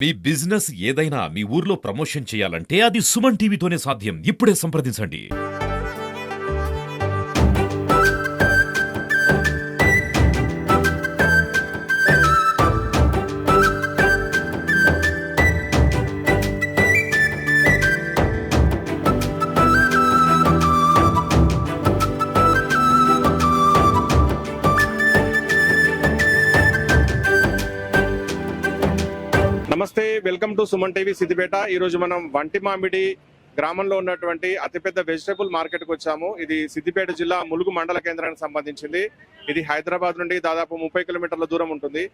మీ business ఏదైనా మీ ఊర్లో promotion చేయాలంటే అది సుమన్ టీవీతోనే సాధ్యం. ఇప్పుడే సంప్రదించండి. నమస్తే, welcome to Suman TV Siddipet. ఈ రోజు మనం వంటి మామిడి గ్రామంలో ఉన్నటువంటి అతిపెద్ద వెజిటబుల్ మార్కెట్ కు వచ్చాము. ఇది సిద్దిపేట జిల్లా ములుగు మండల కేంద్రానికి సంబంధించింది. ఇది హైదరాబాద్ నుండి దాదాపు 30 కిలోమీటర్ల దూరం ఉంటుంది.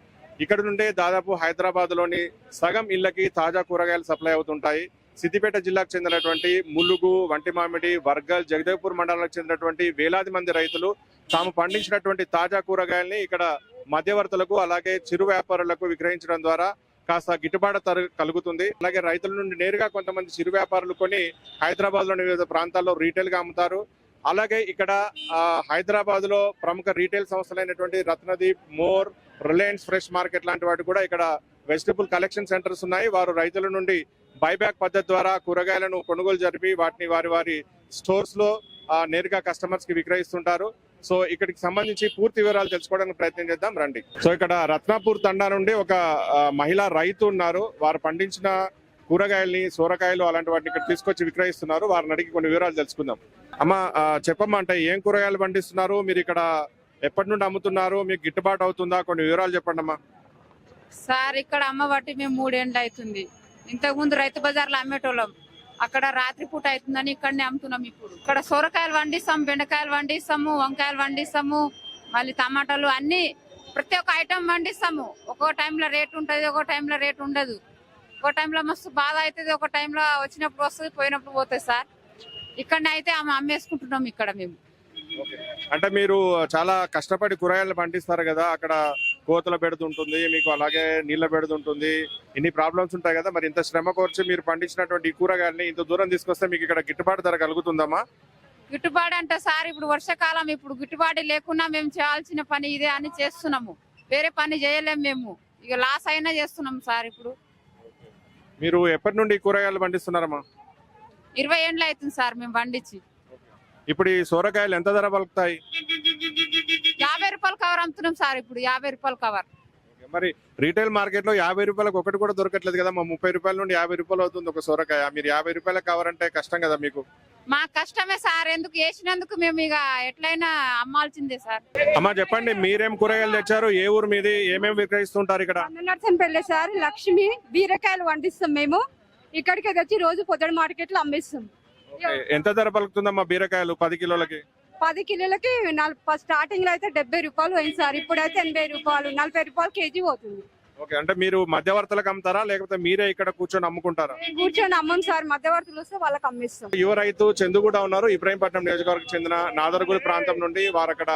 ఇక్కడ నుండే దాదాపు హైదరాబాద్ లోని సగం ఇళ్లకి తాజా కూరగాయలు సప్లై అవుతుంటాయి. సిద్దిపేట జిల్లాకు చెందినటువంటి ములుగు, వంటి మామిడి, వర్గల్, జగదేవ్పూర్ మండలాలకు చెందినటువంటి వేలాది మంది రైతులు తాము పండించినటువంటి తాజా కూరగాయల్ని ఇక్కడ మధ్యవర్తులకు అలాగే చిరు వ్యాపారులకు విక్రయించడం ద్వారా కాస్త గిట్టుబాటు ధర కలుగుతుంది. అలాగే రైతుల నుండి నేరుగా కొంతమంది చిరు వ్యాపారులు కొని హైదరాబాద్ లోని వివిధ ప్రాంతాల్లో రీటైల్ గా అమ్ముతారు. అలాగే ఇక్కడ హైదరాబాద్ లో ప్రముఖ రీటైల్ సంస్థలైనటువంటి Ratnadeep, More, Reliance fresh market లాంటి వాటి కూడా ఇక్కడ వెజిటబుల్ కలెక్షన్ సెంటర్స్ ఉన్నాయి. వారు రైతుల నుండి బైబ్యాక్ పద్ధతి ద్వారా కూరగాయలను కొనుగోలు జరిపి వాటిని వారి స్టోర్స్ లో నేరుగా కస్టమర్స్ కి విక్రయిస్తుంటారు. సో ఇక్కడికి సంబంధించి పూర్తి వివరాలు తెలుసుకోవడానికి ప్రయత్నం చేద్దాం, రండి. సో ఇక్కడ రత్నాపూర్ తండా నుండి ఒక మహిళా రైతు ఉన్నారు. వారు పండించిన కూరగాయల్ని, సోరకాయలు అలాంటి వాటిని ఇక్కడ తీసుకొచ్చి విక్రయిస్తున్నారు. వారిని అడిగి కొన్ని వివరాలు తెలుసుకుందాం. అమ్మ, చెప్పమ్మా, అంటే ఏం కూరగాయలు పండిస్తున్నారు, మీరు ఇక్కడ ఎప్పటి నుండి అమ్ముతున్నారు, మీకు గిట్టుబాటు అవుతుందా, కొన్ని వివరాలు చెప్పండి అమ్మా. సార్, ఇక్కడ అమ్మబట్టి మేము 3 ఏళ్ళు అవుతుంది. ఇంతకు ముందు రైతు బజార్లో అమ్మేటోళ్ళం. అక్కడ రాత్రి పూట అవుతుందని ఇక్కడనే అమ్ముతున్నాం. ఇప్పుడు ఇక్కడ సొరకాయలు పండిస్తాం, బెండకాయలు పండిస్తాము, వంకాయలు పండిస్తాము, మళ్ళీ టమాటాలు, అన్ని ప్రతి ఒక్క ఐటమ్ పండిస్తాము. ఒక్కో టైంలో రేట్ ఉంటుంది, ఒక్కో టైంలో రేట్ ఉండదు. ఒక టైంలో మస్తు బాధ అవుతుంది, ఒక టైంలో వచ్చినప్పుడు వస్తుంది, పోయినప్పుడు పోతుంది. సార్, ఇక్కడనే అయితే అమ్మేసుకుంటున్నాం ఇక్కడ మేము. అంటే మీరు చాలా కష్టపడి కూరగాయలు పండిస్తారు కదా, అక్కడ కోతల బెడుతుంటుంది మీకు, అలాగే నీళ్ళ బెడుతుంటుంది, ఇన్ని ప్రాబ్లమ్స్ ఉంటాయి కదా. మరి ఇంత శ్రమ కోర్చి మీరు పండించినటువంటి ఈ కూరగాయలని ఇంత దూరం తీసుకొస్తే మీకు ఇక్కడ గిట్టుబాటు ధర కలుగుతుందమ్మా? గిట్టుబాటు అంటే సార్, ఇప్పుడు వర్షాకాలం, ఇప్పుడు గిట్టుబాటు లేకున్నా మేము చేయాల్సిన పని ఇదే అని చేస్తున్నాము. వేరే పని చేయలేము మేము, ఇక లాస్ అయినా చేస్తున్నాం సార్. ఇప్పుడు మీరు ఎప్పటి నుండి కూరగాయలు పండిస్తున్నారమ్మా? 20 ఏళ్ళు అవుతుంది సార్ మేము పండించి. ఇప్పుడు ఈ సోరకాయలు ఎంత ధర పలుకుతాయి? 50 రూపాయలు కవర్ అమ్ముతున్నాం సార్. ఇప్పుడు 50 రూపాయలు కవర్. మరి రీటైల్ మార్కెట్ లో 50 రూపాయలకు ఒకటి కూడా దొరకట్లేదు కదా. 30 రూపాయల నుండి 50 రూపాయలు అవుతుంది ఒక సోరకాయ. మీరు 50 రూపాయల కవర్ అంటే కష్టం కదా మీకు? మా కష్టమే సార్, ఎందుకు వేసినందుకు మేము ఇక ఎట్లయినా అమ్మాల్సిందే సార్. అమ్మా, చెప్పండి, మీరేం కూరగాయలు తెచ్చారు, ఏ ఊరు మీది, ఏమేమి విక్రయిస్తుంటారు ఇక్కడ? నర్సంపల్లి సార్. లక్ష్మి బీరకాయలు పండిస్తాం మేము. ఇక్కడికి తెచ్చి రోజు పొద్దున మార్కెట్ లో అమ్మేస్తాం. ఎంత ధర పలుకుతుందమ్మా బీరకాయలు 10 కిలోలకి? 10 కిలోలకి స్టార్టింగ్ లో అయితే 70 రూపాయలు అయింది సార్. ఇప్పుడైతే 80 రూపాయలు, 40 రూపాయలు కేజీ పోతుంది. ఓకే, అంటే మీరు మధ్యవర్తులకు అమ్ముతారా లేకపోతే మీరే ఇక్కడ కూర్చొని అమ్ముకుంటారా? కూర్చొని అమ్మం సార్, మధ్యవర్తులు వస్తే వాళ్ళకి అమ్మిస్తాం. యువ రైతు చందు కూడా ఉన్నారు, ఇబ్రాహీంపట్నం నియోజకవర్గం చెందిన నాదరగుడి ప్రాంతం నుండి. వారు అక్కడ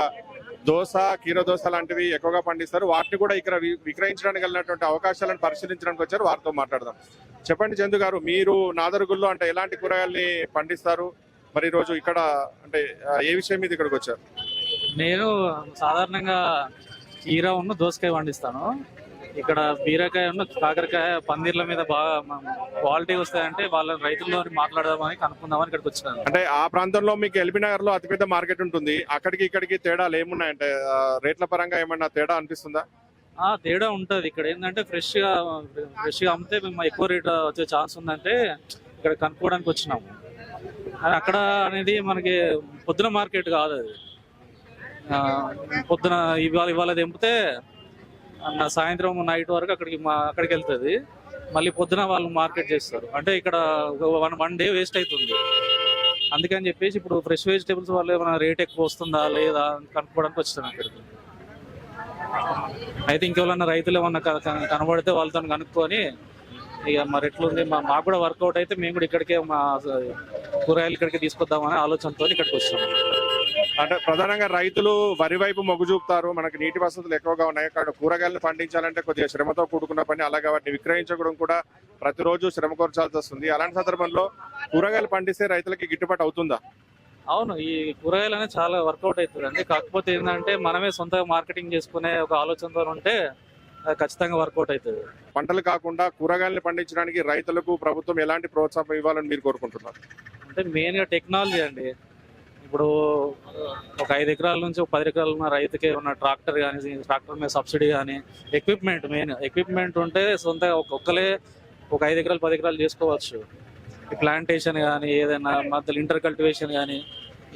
దోస, కీర దోస లాంటివి ఎక్కువగా పండిస్తారు. వాటిని కూడా ఇక్కడ విక్రయించడానికి వెళ్ళినటువంటి అవకాశాలను పరిశీలించడానికి వచ్చారు. వారితో మాట్లాడదాం. చెప్పండి చందు గారు, మీరు నాదరగుల్లో అంటే ఎలాంటి కూరగాయల్ని పండిస్తారు? మరి ఈ రోజు ఇక్కడ అంటే ఏ విషయం మీద ఇక్కడికి వచ్చారు? నేను సాధారణంగా కీర ఉన్న దోసకాయ పండిస్తాను. ఇక్కడ బీరకాయ ఉన్న కాకరకాయ, పందిర్ల మీద బాగా క్వాలిటీ వస్తాయంటే వాళ్ళ రైతుల్లో మాట్లాడదామని కనుక్కుందామని ఇక్కడికి వచ్చినాను. అంటే ఆ ప్రాంతంలో మీకు ఎల్బీ నగర్ లో అతిపెద్ద మార్కెట్ ఉంటుంది, అక్కడికి ఇక్కడికి తేడాలు ఏమున్నాయంటే రేట్ల పరంగా ఏమన్నా తేడా అనిపిస్తుందా? తేడా ఉంటది. ఇక్కడ ఏంటంటే ఫ్రెష్ గా అమ్మితే మేము ఎక్కువ రేట్ వచ్చే ఛాన్స్ ఉందంటే ఇక్కడ కనుక్కోవడానికి వచ్చినాము. అక్కడ అనేది మనకి పొద్దున మార్కెట్ కాదు అది. పొద్దున ఇవాళ తెంపితే సాయంత్రం నైట్ వరకు అక్కడికి వెళ్తుంది. మళ్ళీ పొద్దున వాళ్ళు మార్కెట్ చేస్తారు. అంటే ఇక్కడ 1 డే వేస్ట్ అవుతుంది. అందుకని చెప్పేసి ఇప్పుడు ఫ్రెష్ వెజిటేబుల్స్ వల్ల ఏమైనా రేట్ ఎక్కువ వస్తుందా లేదా కనుక్కోవడానికి వచ్చాను ఇక్కడికి. అయితే ఇంకెవరన్నా రైతులు ఏమన్నా కనబడితే వాళ్ళతో కనుక్కొని ఇక మరి ఎట్లుంది మాకు కూడా వర్కౌట్ అయితే మేము కూడా ఇక్కడికే మా కూరగాయలు ఇక్కడికి తీసుకొద్దామనే ఆలోచనతో ఇక్కడికి వచ్చాము. అంటే ప్రధానంగా రైతులు వరి వైపు మొగ్గు చూపుతారు. మనకి నీటి వసతులు ఎక్కువగా ఉన్నాయి. అక్కడ కూరగాయలను పండించాలంటే కొద్దిగా శ్రమతో కూడుకున్న పని. అలాగే వాటిని విక్రయించడం కూడా ప్రతిరోజు శ్రమ కోర్చాల్సి వస్తుంది. అలాంటి సందర్భంలో కూరగాయలు పండిస్తే రైతులకి గిట్టుబాటు అవుతుందా? అవును, ఈ కూరగాయలు అనేది చాలా వర్కౌట్ అవుతుంది అండి. కాకపోతే ఏంటంటే మనమే సొంతగా మార్కెటింగ్ చేసుకునే ఒక ఆలోచనతో ఉంటే అది ఖచ్చితంగా వర్కౌట్ అవుతుంది. పంటలు కాకుండా కూరగాయలను పండించడానికి రైతులకు ప్రభుత్వం ఎలాంటి ప్రోత్సాహం ఇవ్వాలని మీరు కోరుకుంటున్నారు? అంటే మెయిన్గా టెక్నాలజీ అండి. ఇప్పుడు ఒక 5 ఎకరాల నుంచి ఒక 10 ఎకరాల ఉన్న రైతుకి ఉన్న ట్రాక్టర్ కానీ, ట్రాక్టర్ మీద సబ్సిడీ కానీ, ఎక్విప్మెంట్ మెయిన్ ఎక్విప్మెంట్ ఉంటే సొంతగా ఒక్కలే ఒక 5 ఎకరాలు 10 ఎకరాలు చేసుకోవచ్చు. ఈ ప్లాంటేషన్ కానీ, ఏదైనా మధ్యలో ఇంటర్ కల్టివేషన్ కానీ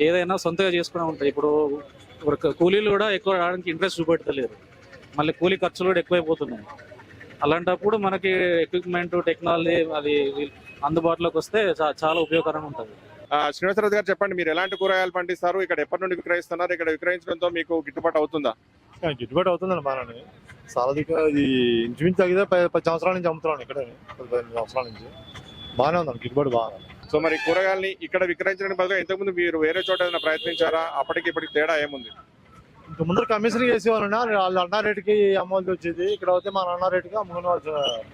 ఏదైనా సొంతగా చేసుకునే ఉంటాయి. ఇప్పుడు కూలీలు కూడా ఎక్కువ రావడానికి ఇంట్రెస్ట్ చూపెట్టలేరు, మళ్ళీ కూలీ ఖర్చులు కూడా ఎక్కువైపోతున్నాయి. అలాంటప్పుడు మనకి ఎక్విప్మెంట్ టెక్నాలజీ అది అందుబాటులోకి వస్తే చాలా ఉపయోగకరంగా ఉంటుంది. శ్రీనివాసరావు గారు చెప్పండి, మీరు ఎలాంటి కూరగాయలు పండిస్తారు, ఇక్కడ ఎప్పటి నుండి విక్రయిస్తున్నారు, ఇక్కడ విక్రయించడంతో మీకు గిట్టుబాటు అవుతుందా? గిట్టుబాటు అవుతుందండి బాగానే. చాలా దగ్గర ఇది ఇంచుమించు తగ్గితే 10 సంవత్సరాల నుంచి అమ్ముతున్నాను ఇక్కడ, 15 సంవత్సరాల నుంచి బాగానే ఉందండి, గిట్టుబాటు బాగా. సో మరి కూరగాయలని ఇక్కడ విక్రయించడానికి బదులుగా ఇంతకుముందు మీరు వేరే చోట ఏదైనా ప్రయత్నించారా? అప్పటికి ఇప్పటికి తేడా ఏముంది? ఇంత ముందర కమిషన్ చేసేవాళ్ళన్నా వాళ్ళు అన్న రేటుకి అమ్మవలసి వచ్చేది, ఇక్కడ అయితే మన అన్న రేటుకి అమ్ముకునే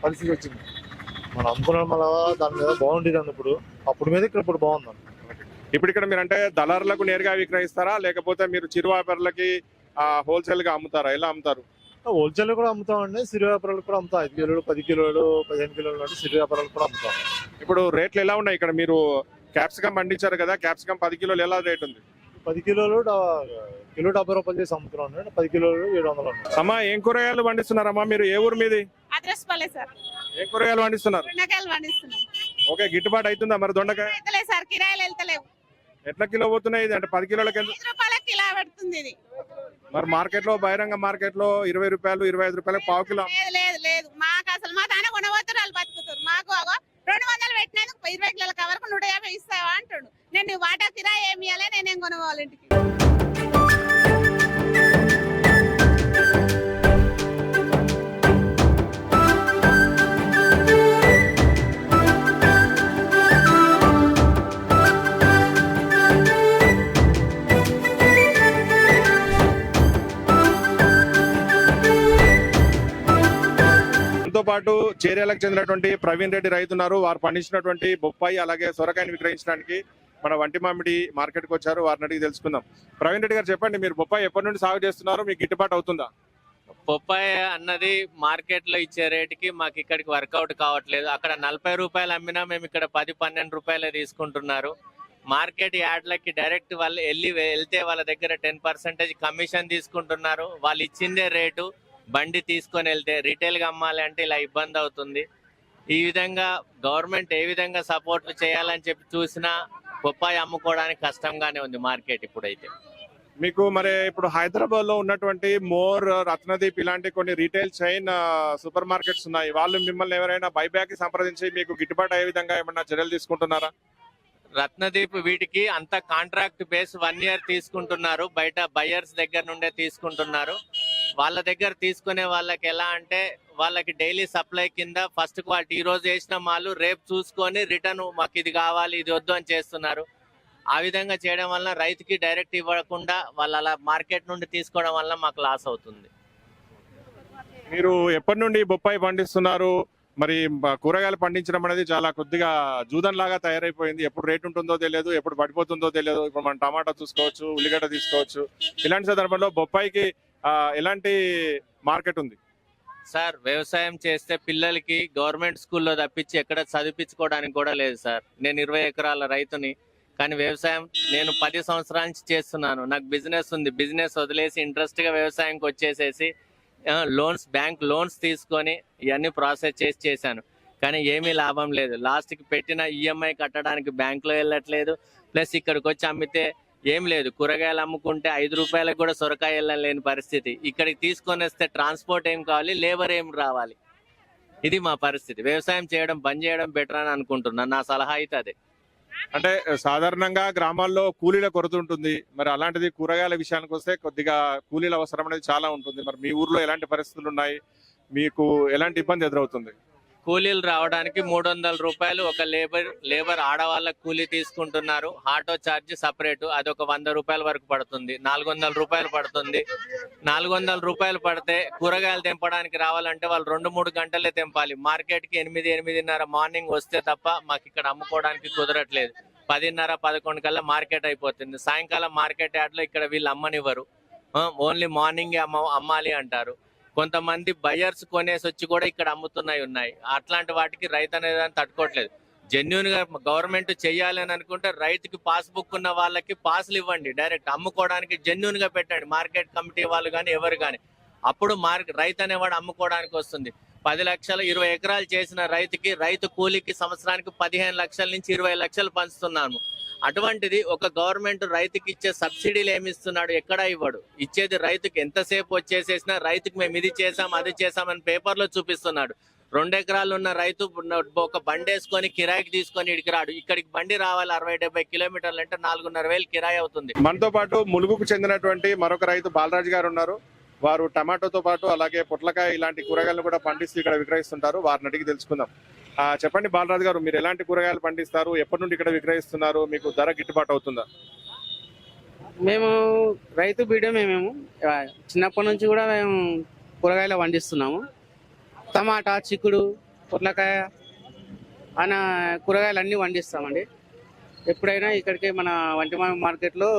పరిస్థితి వచ్చింది. మనం అమ్ముకున్న వల్ల దాని మీద బాగుండేది అన్నప్పుడు, అప్పుడు మీద ఇక్కడ ఇప్పుడు బాగుందండి. ఇప్పుడు ఇక్కడ మీరు అంటే దళారులకు నేరుగా విక్రయిస్తారా, లేకపోతే మీరు చిరు వ్యాపారులకి హోల్సేల్ గా అమ్ముతారా? ఎలా అమ్ముతారు? హోల్సేల్ కూడా అమ్ముతామండి, సిరి వ్యాపారాలు కూడా అమ్ముతాం. 5 కిలోలు 10 కిలోలు 15 కిలోలు అంటే సిరి వ్యాపారాలు కూడా అమ్ముతాం. ఇప్పుడు రేట్లు ఎలా ఉన్నాయి? ఇక్కడ మీరు క్యాప్సికం పండించారు కదా, క్యాప్సికం 10 కిలోలు ఎలా రేట్ ఉంది? 10 కిలోలు కిలో 70 రూపాయలు చేసి అమ్ముతున్నాం. 10 కిలోలు 700. అమ్మా, ఏం కూరగాయలు పండిస్తున్నారమ్మా మీరు? ఏ ఊరు మీది? అడ్రస్పల్లె సార్. ఏం కూరగాయలు పండిస్తున్నారు? దొండకాయలు పండిస్తున్నాం. ఓకే, గిట్టుబాటు అవుతుందా మరి? దొండకాయ వెళ్తలేదు సార్, కిరాయిలు వెళ్తలేవు. ఎట్లా కిలో పోతున్నాయి? ఇది అంటే 10 కిలోలకి 5 రూపాయలకి కిలో పెడుతుంది ఇది. మరి మార్కెట్ లో, బహిరంగ మార్కెట్ లో 20 రూపాయలు 25 రూపాయలకు పావు కిలో. లేదు లేదు లేదు, మాకు అసలు మా తానే కొనబోతున్నారు, వాళ్ళు బతుకుతారు. మాకు 200 పెట్టినందుకు 20 కిలోల కవరకు 150 ఇస్తావా అంటాడు. నేను వాటా కిరాయి ఏమి ఇవ్వాలి, నేనేం కొనుక్కోవాలి ఇంటికి? తో పాటు చేర్యాలకు చెందినటువంటి ప్రవీణ్ రెడ్డి రైతు ఉన్నారు. వారు పండించినటువంటి బొప్పాయి అలాగే సొరకాయని విక్రయించడానికి మన వంటి మామిడి మార్కెట్ కు వచ్చారు. వారిని అడిగి తెలుసుకుందాం. ప్రవీణ్ రెడ్డి గారు చెప్పండి, మీరు బొప్పాయి ఎప్పటి నుండి సాగు చేస్తున్నారు? మీకు గిట్టుబాటు అవుతుందా? బొప్పాయి అన్నది మార్కెట్ లో ఇచ్చే రేటుకి మాకు ఇక్కడికి వర్కౌట్ కావట్లేదు. అక్కడ 40 రూపాయలు అమ్మినా మేము ఇక్కడ 10-12 రూపాయలే తీసుకుంటున్నారు. మార్కెట్ యార్డ్లకి డైరెక్ట్ వాళ్ళు వెళ్తే వాళ్ళ దగ్గర 10% కమిషన్ తీసుకుంటున్నారు. వాళ్ళు ఇచ్చిందే రేటు, బండి తీసుకొని వెళ్తే రీటైల్ గా అమ్మాలి అంటే ఇలా ఇబ్బంది అవుతుంది. ఈ విధంగా గవర్నమెంట్ ఏ విధంగా సపోర్ట్ చేయాలని చెప్పి చూసినా బొప్పాయి అమ్ముకోవడానికి కష్టంగానే ఉంది మార్కెట్ ఇప్పుడైతే. మీకు మరి ఇప్పుడు హైదరాబాద్ లో ఉన్నటువంటి మోర్, రత్నదీప్ ఇలాంటి కొన్ని రీటైల్ చైన్ సూపర్ మార్కెట్స్ ఉన్నాయి. వాళ్ళు మిమ్మల్ని ఎవరైనా బైబ్యాక్ కి సంప్రదించి మీకు గిట్టుబాటు అయ్యే విధంగా ఏమన్నా చర్యలు తీసుకుంటున్నారా? రత్నదీప్ వీటికి అంత కాంట్రాక్ట్ బేస్ 1 ఇయర్ తీసుకుంటున్నారు. బయట బయర్స్ దగ్గర నుండే తీసుకుంటున్నారు. వాళ్ళ దగ్గర తీసుకునే వాళ్ళకి ఎలా అంటే వాళ్ళకి డైలీ సప్లై కింద ఫస్ట్ క్వాలిటీ ఈ రోజు వేసిన మాలు రేపు చూసుకొని రిటర్న్ మాకు ఇది కావాలి ఇది వద్దు అని చేస్తున్నారు. ఆ విధంగా చేయడం వల్ల రైతుకి డైరెక్ట్ ఇవ్వకుండా వాళ్ళు అలా మార్కెట్ నుండి తీసుకోవడం వల్ల మాకు లాస్ అవుతుంది. మీరు ఎప్పటి నుండి బొప్పాయి పండిస్తున్నారు? మరి కూరగాయలు పండించడం అనేది చాలా కొద్దిగా జూదన్ లాగా తయారైపోయింది. ఎప్పుడు రేట్ ఉంటుందో తెలియదు, ఎప్పుడు పడిపోతుందో తెలియదు. ఇప్పుడు మనం టమాటా చూసుకోవచ్చు, ఉల్లిగడ్డ తీసుకోవచ్చు. ఇలాంటి సందర్భంలో బొప్పాయికి ఎలాంటి మార్కెట్ ఉంది? సార్, వ్యవసాయం చేస్తే పిల్లలకి గవర్నమెంట్ స్కూల్లో తప్పించి ఎక్కడ చదివించుకోవడానికి కూడా లేదు సార్. నేను 20 ఎకరాల రైతుని, కానీ వ్యవసాయం నేను 10 సంవత్సరాల నుంచి చేస్తున్నాను. నాకు బిజినెస్ ఉంది. బిజినెస్ వదిలేసి ఇంట్రెస్ట్ గా వ్యవసాయంకి వచ్చేసేసి బ్యాంక్ లోన్స్ తీసుకొని ఇవన్నీ ప్రాసెస్ చేశాను. కానీ ఏమీ లాభం లేదు. లాస్ట్ కి పెట్టిన ఈఎంఐ కట్టడానికి బ్యాంక్ లో వెళ్ళట్లేదు. ప్లస్ ఇక్కడికి వచ్చి అమ్మితే ఏం లేదు. కూరగాయలు అమ్ముకుంటే 5 రూపాయలకు కూడా సొరకాయ వెళ్ళలేని పరిస్థితి. ఇక్కడికి తీసుకొని వస్తే ట్రాన్స్పోర్ట్ ఏం కావాలి, లేబర్ ఏం రావాలి. ఇది మా పరిస్థితి. వ్యవసాయం చేయడం బంద్ చేయడం బెటర్ అని అనుకుంటున్నాను. నా సలహా అయితే అదే. అంటే సాధారణంగా గ్రామాల్లో కూలీల కొరత ఉంటుంది. మరి అలాంటిది కూరగాయల విషయానికి వస్తే కొద్దిగా కూలీల అవసరం అనేది చాలా ఉంటుంది. మరి మీ ఊర్లో ఎలాంటి పరిస్థితులు ఉన్నాయి? మీకు ఎలాంటి ఇబ్బంది ఎదురవుతుంది? కూలీలు రావడానికి 300 రూపాయలు ఒక లేబర్ ఆడవాళ్ళకి కూలీ తీసుకుంటున్నారు. ఆటో ఛార్జ్ సపరేట్, అది ఒక 100 రూపాయల వరకు పడుతుంది. 400 రూపాయలు పడుతుంది. 400 రూపాయలు పడితే కూరగాయలు తెంపడానికి రావాలంటే వాళ్ళు 2-3 గంటలే తెంపాలి. మార్కెట్ కి 8-8:30 మార్నింగ్ వస్తే తప్ప మాకు ఇక్కడ అమ్ముకోవడానికి కుదరట్లేదు. 10:30-11 కల్లా మార్కెట్ అయిపోతుంది. సాయంకాలం మార్కెట్ యార్డ్ లో ఇక్కడ వీళ్ళు అమ్మనివ్వరు. ఓన్లీ మార్నింగ్ అమ్మాలి అంటారు. కొంతమంది బయర్స్ కొనేసి వచ్చి కూడా ఇక్కడ అమ్ముతున్నాయి ఉన్నాయి. అట్లాంటి వాటికి రైతు అనేది తట్టుకోవట్లేదు. జెన్యున్ గా గవర్నమెంట్ చెయ్యాలి అని అనుకుంటే రైతుకి పాస్బుక్ ఉన్న వాళ్ళకి పాస్లు ఇవ్వండి, డైరెక్ట్ అమ్ముకోవడానికి జెన్యున్ గా పెట్టండి, మార్కెట్ కమిటీ వాళ్ళు కానీ ఎవరు కానీ. అప్పుడు రైతు అనేవాడు అమ్ముకోవడానికి వస్తుంది. 10 లక్షలు 20 ఎకరాలు చేసిన రైతుకి రైతు కూలీకి సంవత్సరానికి 15 లక్షల నుంచి 20 లక్షలు పంచుతున్నాము. అటువంటిది ఒక గవర్నమెంట్ రైతుకి ఇచ్చే సబ్సిడీలు ఏమి ఇస్తున్నాడు? ఎక్కడా ఇవ్వడు. ఇచ్చేది రైతుకి ఎంతసేపు వచ్చేసేసినా రైతుకి మేము ఇది చేసాం అది చేసామని పేపర్లో చూపిస్తున్నాడు. 2 ఎకరాలు ఉన్న రైతు ఒక బండి వేసుకొని కిరాయికి తీసుకొని ఇక్కడికి రాడు. ఇక్కడికి బండి రావాలి 60-70 కిలోమీటర్లు అంటే 4,500 కిరాయి అవుతుంది. మనతో పాటు ములుగుకు చెందినటువంటి మరొక రైతు బాలరాజు గారు ఉన్నారు. వారు టమాటోతో పాటు అలాగే పొట్లకాయ ఇలాంటి కూరగాయలను కూడా పండిస్తూ ఇక్కడ విక్రయిస్తుంటారు. వారిని అడిగి తెలుసుకుందాం. చెప్పండి బాలరాజు గారు, మీరు ఎలాంటి కూరగాయలు పండిస్తారు, ఎప్పటి నుండి ఇక్కడ విక్రయిస్తున్నారు, మీకు ధర గిట్టుబాటు అవుతుందా? మేము రైతు బిడ్డమే. మేము చిన్నప్పటి నుంచి కూడా మేము కూరగాయలు పండిస్తున్నాము. టమాటా, చిక్కుడు, పొట్లకాయ అన్న కూరగాయలు అన్నీ పండిస్తామండి. ఎప్పుడైనా ఇక్కడికి మన వంటిమామి మార్కెట్లో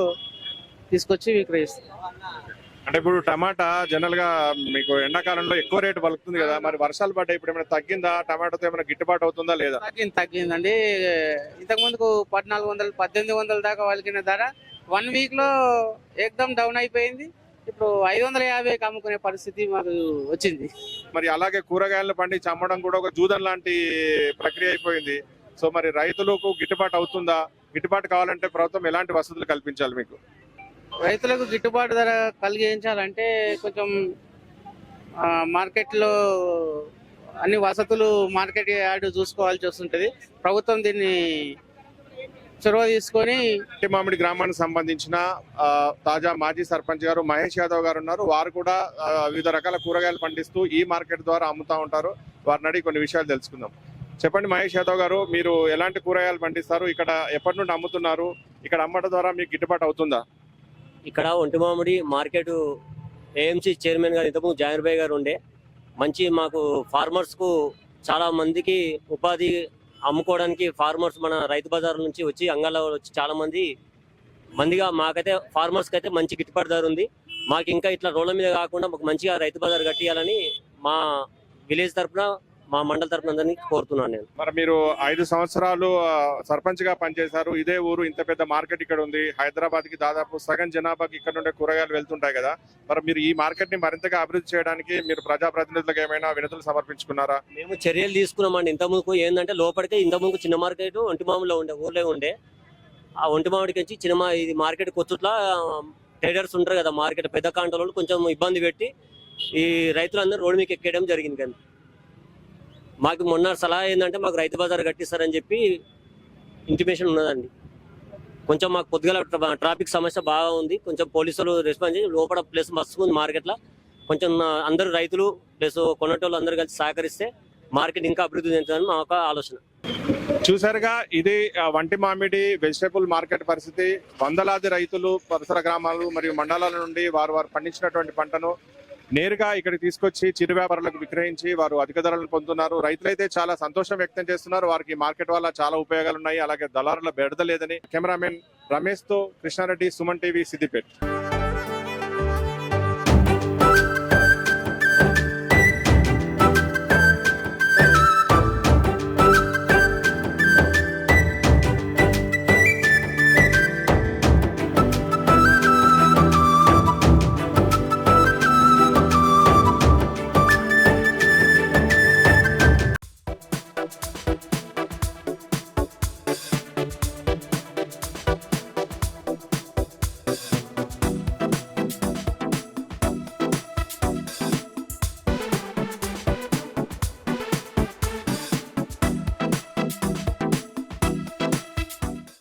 తీసుకొచ్చి విక్రయిస్తాం. అంటే ఇప్పుడు టమాటా జనరల్ గా మీకు ఎండాకాలంలో ఎక్కువ రేటు పలుకుతుంది కదా, మరి వర్షాలు పడ్డాయి, ఇప్పుడు ఏమైనా తగ్గిందా? టమాటాతో ఏమైనా గిట్టుబాటు అవుతుందా లేదా? తగ్గిందండి. ఇంతకు ముందుకు 1400, 1800 దాకా వలికిన ధర 1 వీక్ లో ఏకదం డౌన్ అయిపోయింది. ఇప్పుడు 550కి అమ్ముకునే పరిస్థితి మాకు వచ్చింది. మరి అలాగే కూరగాయలను పండించి అమ్మడం కూడా ఒక జూదం లాంటి ప్రక్రియ అయిపోయింది. సో మరి రైతులకు గిట్టుబాటు అవుతుందా? గిట్టుబాటు కావాలంటే ప్రభుత్వం ఎలాంటి వసతులు కల్పించాలి మీకు? రైతులకు గిట్టుబాటు ధర కలిగించాలంటే కొంచెం మార్కెట్లో అన్ని వసతులు మార్కెట్ యార్డ్ చూసుకోవాల్సి వస్తుంటది. ప్రభుత్వం దీన్ని చొరవ తీసుకొని మామిడి గ్రామానికి సంబంధించిన తాజా మాజీ సర్పంచ్ గారు మహేష్ యాదవ్ గారు ఉన్నారు. వారు కూడా వివిధ రకాల కూరగాయలు పండిస్తూ ఈ మార్కెట్ ద్వారా అమ్ముతా ఉంటారు. వారిని అడిగి కొన్ని విషయాలు తెలుసుకుందాం. చెప్పండి మహేష్ యాదవ్ గారు, మీరు ఎలాంటి కూరగాయలు పండిస్తారు, ఇక్కడ ఎప్పటి నుండి అమ్ముతున్నారు, ఇక్కడ అమ్మడం ద్వారా మీకు గిట్టుబాటు అవుతుందా? ఇక్కడ ఒంటిమామిడి మార్కెట్ ఏఎంసీ చైర్మన్ గారు ఇంతకుముందు జాయిర్ భాయ్ గారు ఉండే. మంచి మాకు ఫార్మర్స్కు చాలా మందికి ఉపాధి అమ్ముకోవడానికి ఫార్మర్స్ మన రైతు బజార్ నుంచి వచ్చి అంగళ్ళ వచ్చి చాలా మందిగా మాకైతే ఫార్మర్స్కి అయితే మంచి గిట్టుబాటు ధర ఉంది. మాకు ఇంకా ఇట్లా రోడ్ల మీద కాకుండా మాకు మంచిగా రైతు బజార్ కట్టియాలని మా విలేజ్ తరఫున మా మండల తరఫున అందరినీ కోరుతున్నాను నేను. మరి మీరు 5 సంవత్సరాలు సర్పంచ్ గా పనిచేశారు. ఇదే ఊరు, ఇంత పెద్ద మార్కెట్ ఇక్కడ ఉంది. హైదరాబాద్ కి దాదాపు సగం జనాభాకి ఇక్కడ నుండే కూరగాయలు వెళ్తుంటాయి కదా, మరి మీరు ఈ మార్కెట్ ని మరింతగా అభివృద్ధి చేయడానికి మీరు ప్రజాప్రతినిధులకు ఏమైనా వినతులు సమర్పించుకున్నారా? మేము చర్యలు తీసుకున్నామండి. ఇంతకుముందుకు ఏంటంటే లోపలికే ఇంతకుముందు చిన్న మార్కెట్ ఒంటిమామిడిలో ఉండే, ఊర్లో ఉండే. ఆ ఒంటిమామిడికి వచ్చి ఇది మార్కెట్ కొచ్చుట్లా ట్రేడర్స్ ఉంటారు కదా, మార్కెట్ పెద్ద కాంటలో కొంచెం ఇబ్బంది పెట్టి ఈ రైతులందరూ రోడ్డు మీకు ఎక్కేయడం జరిగింది. కానీ మాకు మొన్న సలహా ఏంటంటే మాకు రైతు బజార్ కట్టిస్తారని చెప్పి ఇంటిమేషన్ ఉన్నదండి. కొంచెం మాకు పొద్దుగల ట్రాఫిక్ సమస్య బాగా ఉంది. కొంచెం పోలీసులు రెస్పాన్స్ చేసి లోపల ప్లేస్ మస్తు ఉంది మార్కెట్లో. కొంచెం అందరూ రైతులు ప్లస్ కొన్నటోళ్ళు అందరూ కలిసి సహకరిస్తే మార్కెట్ ఇంకా అభివృద్ధి చెందుతుందని మా ఒక ఆలోచన. చూసారుగా, ఇది వంటి మామిడి వెజిటేబుల్ మార్కెట్ పరిస్థితి. వందలాది రైతులు పరిసర గ్రామాలు మరియు మండలాల నుండి వారు పండించినటువంటి పంటను నేరుగా ఇక్కడికి తీసుకొచ్చి చిరు వ్యాపారులకు విక్రయించి వారు అధిక ధరలను పొందుతున్నారు. రైతులైతే చాలా సంతోషం వ్యక్తం చేస్తున్నారు. వారికి మార్కెట్ వల్ల చాలా ఉపయోగాలు ఉన్నాయి. అలాగే దళారుల బెడద లేదని. కెమెరామెన్ రమేష్ తో కృష్ణారెడ్డి, సుమన్ టీవీ, సిద్దిపేట.